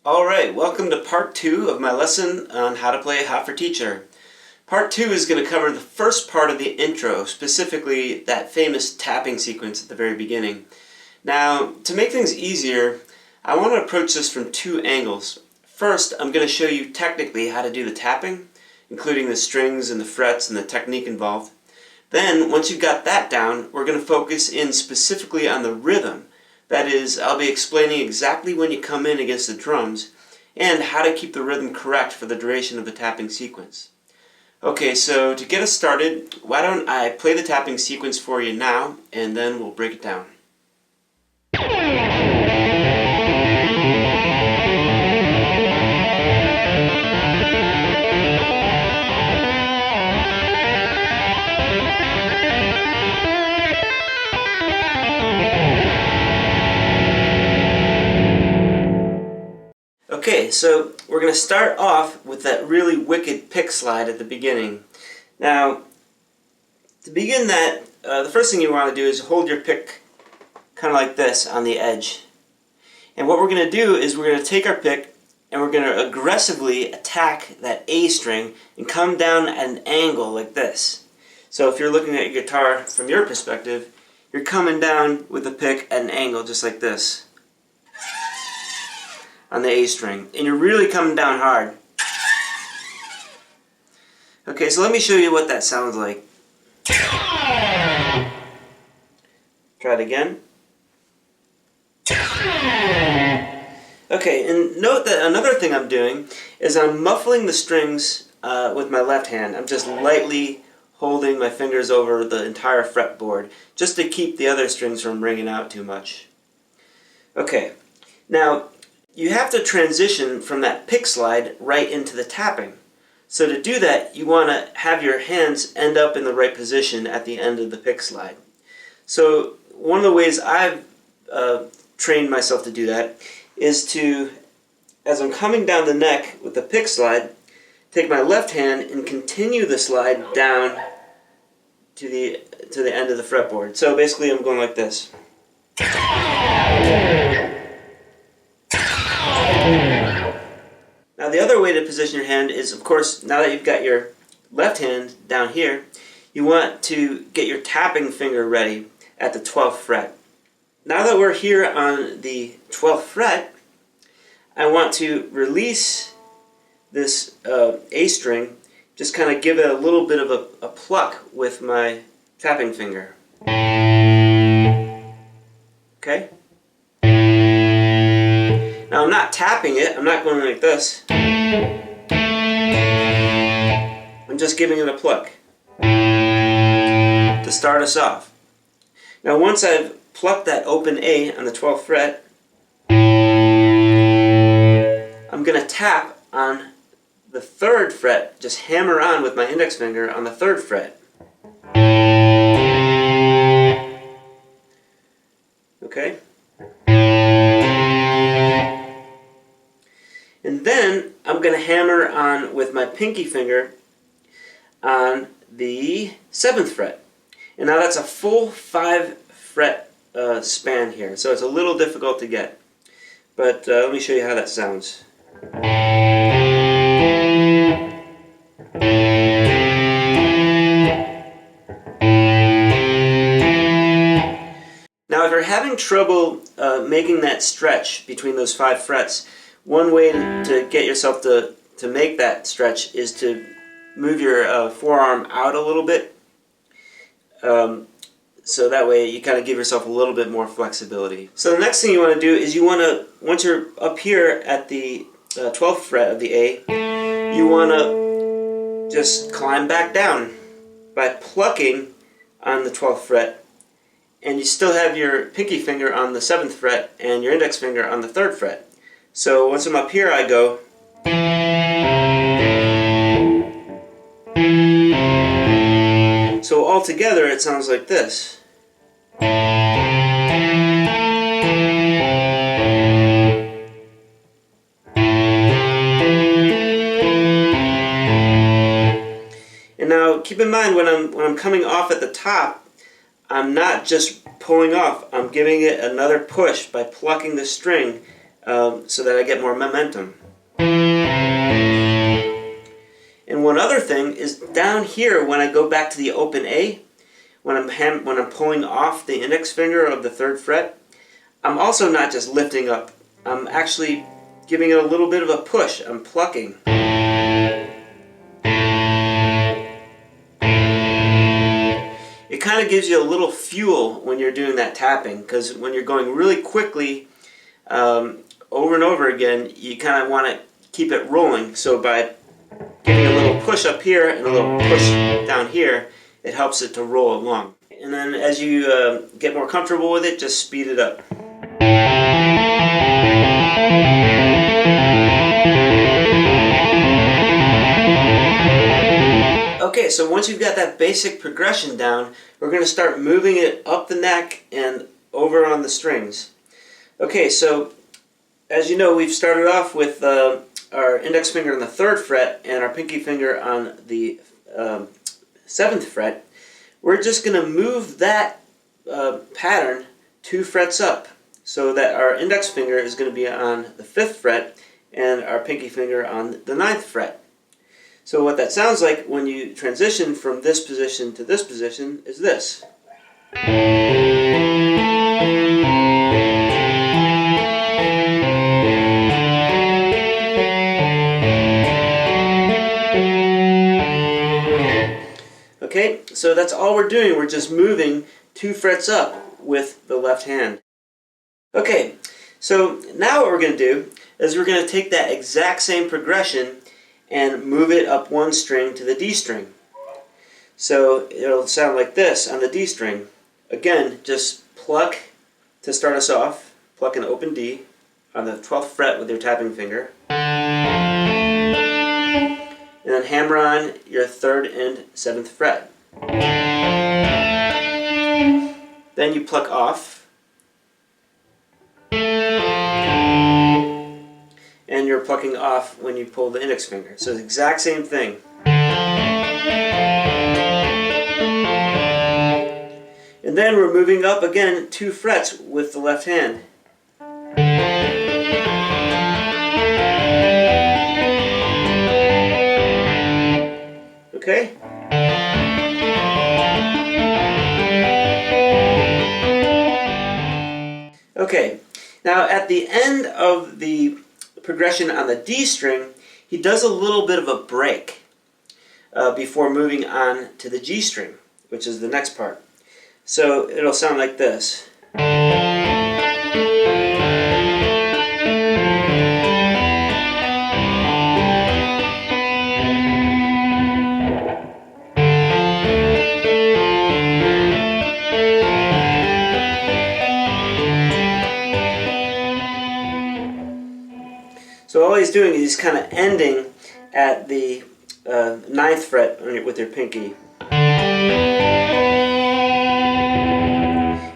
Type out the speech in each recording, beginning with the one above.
Alright, welcome to part 2 of my lesson on how to play Hot for Teacher. Part 2 is going to cover the first part of the intro, specifically that famous tapping sequence at the very beginning. Now, to make things easier, I want to approach this from two angles. First, I'm going to show you technically how to do the tapping, including the strings and the frets and the technique involved. Then, once you've got that down, we're going to focus in specifically on the rhythm. That is, I'll be explaining exactly when you come in against the drums and how to keep the rhythm correct for the duration of the tapping sequence. Okay, so to get us started, why don't I play the tapping sequence for you now and then we'll break it down. Okay, so we're going to start off with that really wicked pick slide at the beginning. Now, to begin that, the first thing you want to do is hold your pick kind of like this on the edge. And what we're going to do is we're going to take our pick and we're going to aggressively attack that A string and come down at an angle like this. So if you're looking at your guitar from your perspective, you're coming down with the pick at an angle just like this on the A string, and you're really coming down hard. Okay, so let me show you what that sounds like. Try it again. Okay, and note that another thing I'm doing is I'm muffling the strings with my left hand. I'm just lightly holding my fingers over the entire fretboard just to keep the other strings from ringing out too much. Okay, now you have to transition from that pick slide right into the tapping. So to do that, you want to have your hands end up in the right position at the end of the pick slide. So one of the ways I've trained myself to do that is to, as I'm coming down the neck with the pick slide, take my left hand and continue the slide down to the end of the fretboard. So basically I'm going like this. Now the other way to position your hand is, of course, now that you've got your left hand down here, you want to get your tapping finger ready at the 12th fret. Now that we're here on the 12th fret, I want to release this A string, just kind of give it a little bit of a pluck with my tapping finger. Okay? Now I'm not tapping it, I'm not going like this. I'm just giving it a pluck to start us off. Now once I've plucked that open A on the 12th fret, I'm going to tap on the 3rd fret, just hammer on with my index finger on the 3rd fret. Okay? And then I'm going to hammer on with my pinky finger on the 7th fret. And now that's a full 5 fret span here, so it's a little difficult to get. But let me show you how that sounds. Now if you're having trouble making that stretch between those 5 frets, one way to get yourself to make that stretch is to move your forearm out a little bit. So that way you kind of give yourself a little bit more flexibility. So the next thing you want to do is you want to, once you're up here at the 12th fret of the A, you want to just climb back down by plucking on the 12th fret. And you still have your pinky finger on the 7th fret and your index finger on the 3rd fret. So once I'm up here, I go. So all together, it sounds like this. And now, keep in mind when I'm coming off at the top, I'm not just pulling off. I'm giving it another push by plucking the string so that I get more momentum. And one other thing is down here when I go back to the open A, when I'm pulling off the index finger of the 3rd fret, I'm also not just lifting up. I'm actually giving it a little bit of a push. I'm plucking. It kind of gives you a little fuel when you're doing that tapping, because when you're going really quickly over and over again, you kind of want to keep it rolling. So by giving a little push up here and a little push down here, it helps it to roll along. And then as you get more comfortable with it, just speed it up. Okay, so once you've got that basic progression down, we're going to start moving it up the neck and over on the strings. Okay, so as you know, we've started off with our index finger on the 3rd fret and our pinky finger on the 7th fret. We're just going to move that pattern 2 frets up, so that our index finger is going to be on the 5th fret and our pinky finger on the 9th fret. So what that sounds like when you transition from this position to this position is this. Okay, so that's all we're doing. We're just moving 2 frets up with the left hand. Okay, so now what we're going to do is we're going to take that exact same progression and move it up 1 string to the D string. So it'll sound like this on the D string. Again, just pluck to start us off. Pluck an open D on the 12th fret with your tapping finger. And then hammer on your 3rd and 7th fret. Then you pluck off. And you're plucking off when you pull the index finger. So it's the exact same thing. And then we're moving up again 2 frets with the left hand. Okay? Okay, now at the end of the progression on the D string, he does a little bit of a break before moving on to the G string, which is the next part. So it'll sound like this. So all he's doing is he's kind of ending at the 9th fret with your pinky.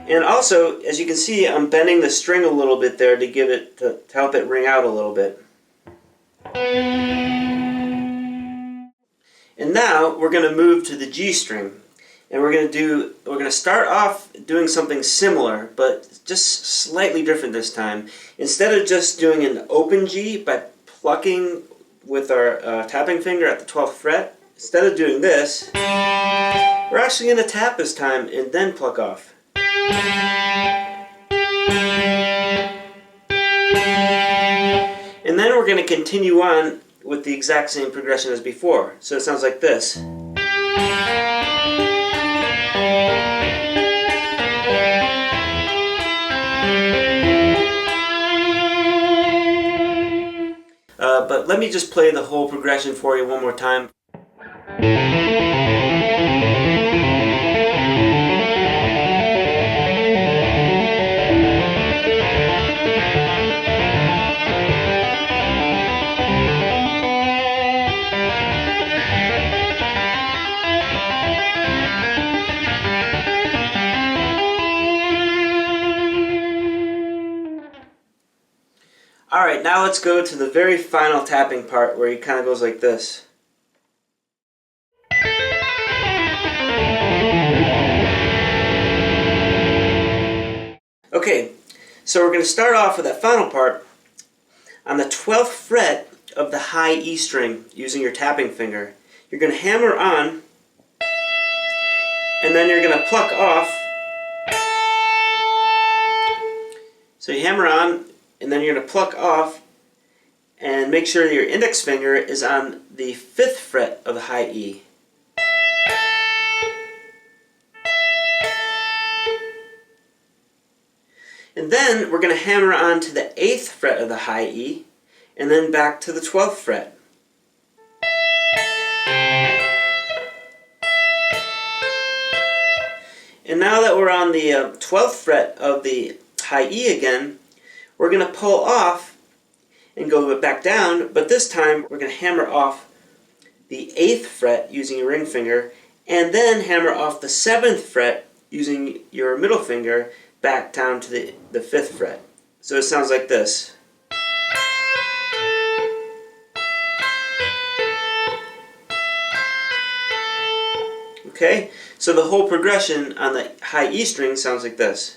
And also, as you can see, I'm bending the string a little bit there to give it to help it ring out a little bit. And now we're going to move to the G string. And we're going to start off doing something similar, but just slightly different this time. Instead of just doing an open G by plucking with our tapping finger at the 12th fret, instead of doing this, we're actually going to tap this time and then pluck off. And then we're going to continue on with the exact same progression as before. So it sounds like this. But let me just play the whole progression for you one more time. Alright, now let's go to the very final tapping part where he kind of goes like this. Okay, so we're going to start off with that final part, On the 12th fret of the high E string, using your tapping finger, you're going to hammer on, and then you're going to pluck off. So you hammer on, and then you're going to pluck off, and make sure that your index finger is on the 5th fret of the high E. And then we're going to hammer on to the 8th fret of the high E, and then back to the 12th fret. And now that we're on the 12th fret of the high E again, we're going to pull off and go back down, but this time we're going to hammer off the 8th fret using your ring finger, and then hammer off the 7th fret using your middle finger back down to the 5th fret. So it sounds like this. Okay, so the whole progression on the high E string sounds like this.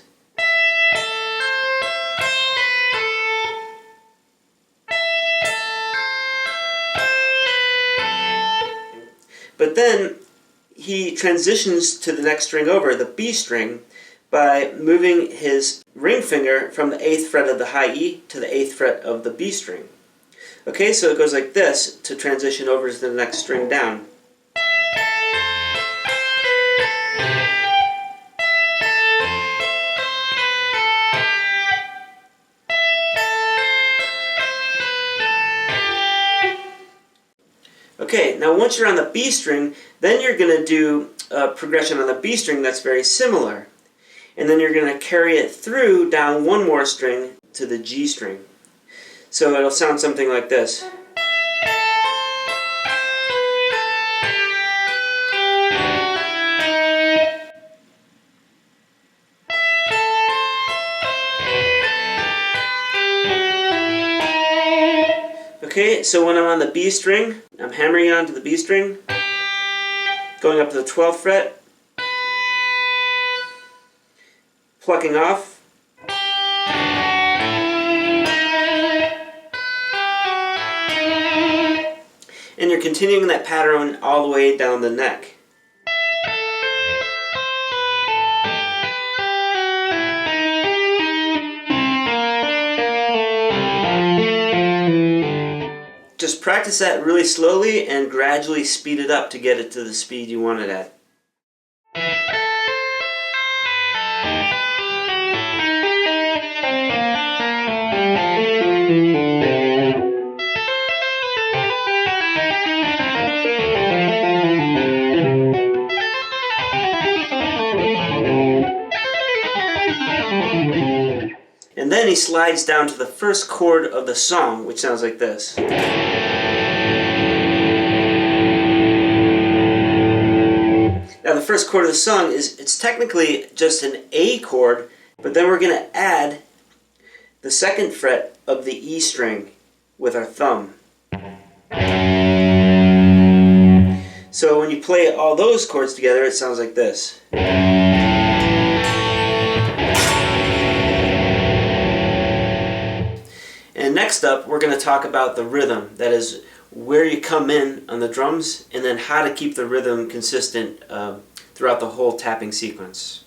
But then he transitions to the next string over, the B string, by moving his ring finger from the 8th fret of the high E to the 8th fret of the B string. Okay, so it goes like this to transition over to the next string down. Okay, now once you're on the B string, then you're going to do a progression on the B string that's very similar. And then you're going to carry it through down one more string to the G string. So it'll sound something like this. Okay, so when I'm on the B string, I'm hammering onto the B string, going up to the 12th fret, plucking off, and you're continuing that pattern all the way down the neck. Just practice that really slowly and gradually speed it up to get it to the speed you want it at. And then he slides down to the first chord of the song, which sounds like this. Now the first chord of the song it's technically just an A chord, but then we're going to add the 2nd fret of the E string with our thumb. So when you play all those chords together, it sounds like this. And next up, we're going to talk about the rhythm. That is, where you come in on the drums, and then how to keep the rhythm consistent throughout the whole tapping sequence.